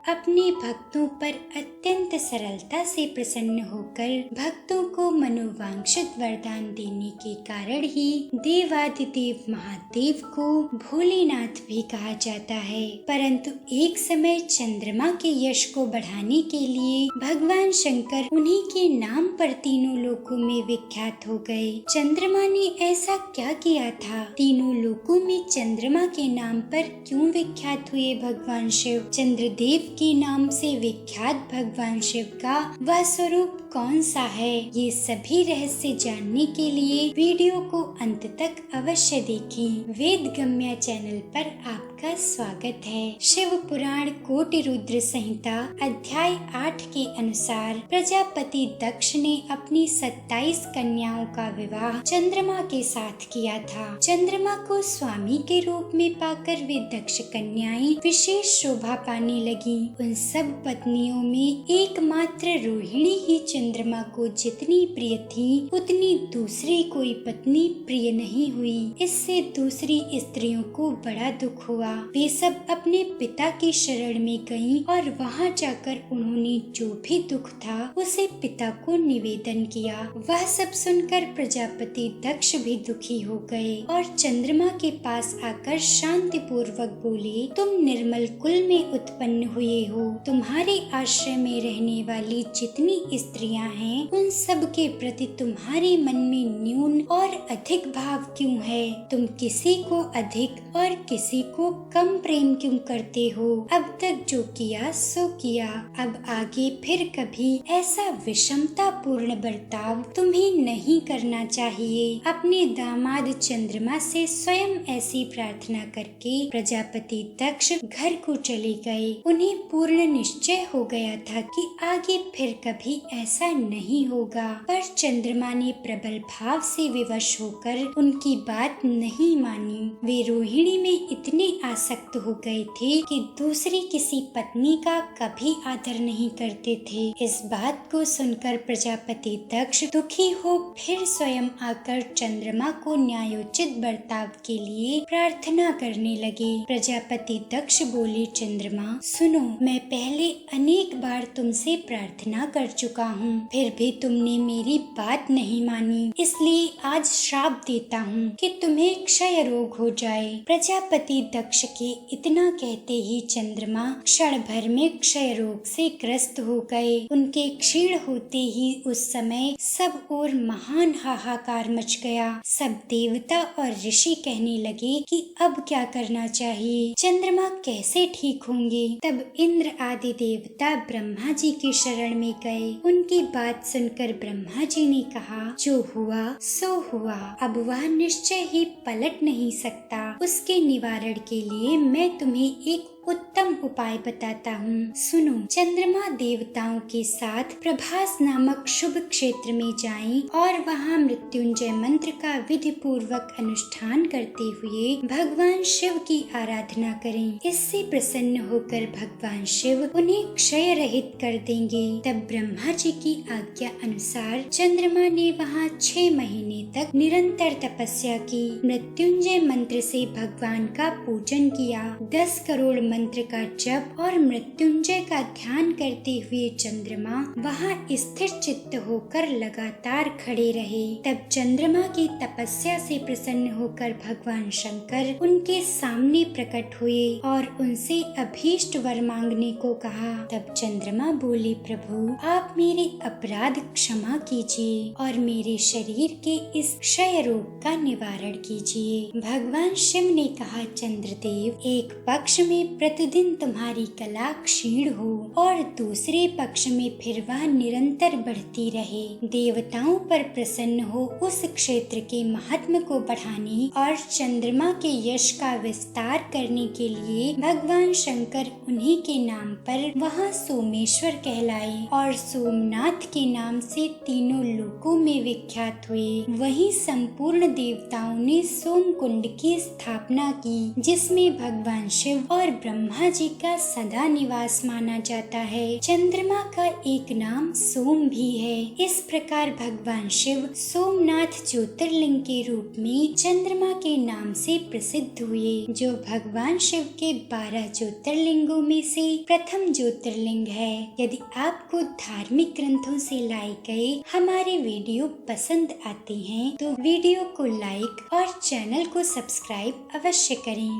अपने भक्तों पर अत्यंत सरलता से प्रसन्न होकर भक्तों को मनोवांछित वरदान देने के कारण ही देवादिदेव महादेव को भोलेनाथ भी कहा जाता है। परंतु एक समय चंद्रमा के यश को बढ़ाने के लिए भगवान शंकर उन्हीं के नाम पर तीनों लोकों में विख्यात हो गए। चंद्रमा ने ऐसा क्या किया था? तीनों लोकों में चंद्रमा के नाम पर क्यों विख्यात हुए भगवान शिव? चंद्रदेव के नाम से विख्यात भगवान शिव का वह स्वरूप कौन सा है? ये सभी रहस्य जानने के लिए वीडियो को अंत तक अवश्य देखें। वेदगम्या चैनल पर आपका स्वागत है। शिव पुराण कोटि रुद्र संहिता अध्याय 8 के अनुसार प्रजापति दक्ष ने अपनी 27 कन्याओं का विवाह चंद्रमा के साथ किया था। चंद्रमा को स्वामी के रूप में पाकर वे दक्ष कन्याएं विशेष शोभा पाने लगी। उन सब पत्नियों में एकमात्र रोहिणी ही चंद्रमा को जितनी प्रिय थी उतनी दूसरी कोई पत्नी प्रिय नहीं हुई। इससे दूसरी स्त्रियों को बड़ा दुख हुआ। वे सब अपने पिता की शरण में गईं और वहां जाकर उन्होंने जो भी दुख था उसे पिता को निवेदन किया। वह सब सुनकर प्रजापति दक्ष भी दुखी हो गए और चंद्रमा के पास आकर शांति पूर्वक बोले, तुम निर्मल कुल में उत्पन्न हुए हो। तुम्हारे आश्रय में रहने वाली जितनी स्त्रियां हैं उन सब के प्रति तुम्हारे मन में न्यून और अधिक भाव क्यों है? तुम किसी को अधिक और किसी को कम प्रेम क्यों करते हो? अब तक जो किया सो किया, अब आगे फिर कभी ऐसा विषमता पूर्ण बर्ताव तुम्हें नहीं करना चाहिए। अपने दामाद चंद्रमा से स्वयं ऐसी प्रार्थना करके प्रजापति दक्ष घर को चले गए। उन्हें पूर्ण निश्चय हो गया था कि आगे फिर कभी ऐसा नहीं होगा, पर चंद्रमा ने प्रबल भाव से विवश होकर उनकी बात नहीं मानी। वे रोहिणी में इतने आसक्त हो गए थे कि दूसरी किसी पत्नी का कभी आदर नहीं करते थे। इस बात को सुनकर प्रजापति दक्ष दुखी हो फिर स्वयं आकर चंद्रमा को न्यायोचित बर्ताव के लिए प्रार्थना करने लगे। प्रजापति दक्ष बोले, चंद्रमा सुनो, मैं पहले अनेक बार तुमसे प्रार्थना कर चुका हूँ, फिर भी तुमने मेरी बात नहीं मानी, इसलिए आज श्राप देता हूँ कि तुम्हें क्षय रोग हो जाए। प्रजापति दक्ष के इतना कहते ही चंद्रमा क्षण भर में क्षय रोग से ग्रस्त हो गए। उनके क्षीण होते ही उस समय सब ओर महान हाहाकार मच गया। सब देवता और ऋषि कहने लगे कि अब क्या करना चाहिए, चंद्रमा कैसे ठीक होंगे। तब इंद्र आदि देवता ब्रह्मा जी की शरण में गए। उनकी बात सुनकर ब्रह्मा जी ने कहा, जो हुआ सो हुआ, अब वह निश्चय ही पलट नहीं सकता। उसके निवारण के लिए मैं तुम्हें एक उत्तम उपाय बताता हूँ। सुनो, चंद्रमा देवताओं के साथ प्रभास नामक शुभ क्षेत्र में जाएं और वहाँ मृत्युंजय मंत्र का विधि पूर्वक अनुष्ठान करते हुए भगवान शिव की आराधना करें। इससे प्रसन्न होकर भगवान शिव उन्हें क्षय रहित कर देंगे। तब ब्रह्मा जी की आज्ञा अनुसार चंद्रमा ने वहाँ 6 महीने तक निरंतर तपस्या की। मृत्युंजय मंत्र से भगवान का पूजन किया। 10 करोड़ मंत्र का जप और मृत्युंजय का ध्यान करते हुए चंद्रमा वहाँ स्थिर चित्त होकर लगातार खड़े रहे। तब चंद्रमा की तपस्या से प्रसन्न होकर भगवान शंकर उनके सामने प्रकट हुए और उनसे अभीष्ट वर मांगने को कहा। तब चंद्रमा बोले, प्रभु आप मेरे अपराध क्षमा कीजिए और मेरे शरीर के इस क्षय रोग का निवारण कीजिए। भगवान शिव ने कहा, चंद्रदेव, एक पक्ष में प्रतिदिन तुम्हारी कला क्षीण हो और दूसरे पक्ष में फिर वह निरंतर बढ़ती रहे। देवताओं पर प्रसन्न हो उस क्षेत्र के महात्म को बढ़ाने और चंद्रमा के यश का विस्तार करने के लिए भगवान शंकर उन्हीं के नाम पर वहाँ सोमेश्वर कहलाए और सोमनाथ के नाम से तीनों लोकों में विख्यात हुए। वहीं संपूर्ण देवताओं ने सोम कुंड की स्थापना की, जिसमें भगवान शिव और ब्रह्मा जी का सदा निवास माना जाता है। चंद्रमा का एक नाम सोम भी है। इस प्रकार भगवान शिव सोमनाथ ज्योतिर्लिंग के रूप में चंद्रमा के नाम से प्रसिद्ध हुए, जो भगवान शिव के 12 ज्योतिर्लिंगों में से प्रथम ज्योतिर्लिंग है। यदि आपको धार्मिक ग्रंथों से लाए गए हमारे वीडियो पसंद आते हैं तो वीडियो को लाइक और चैनल को सब्सक्राइब अवश्य करें।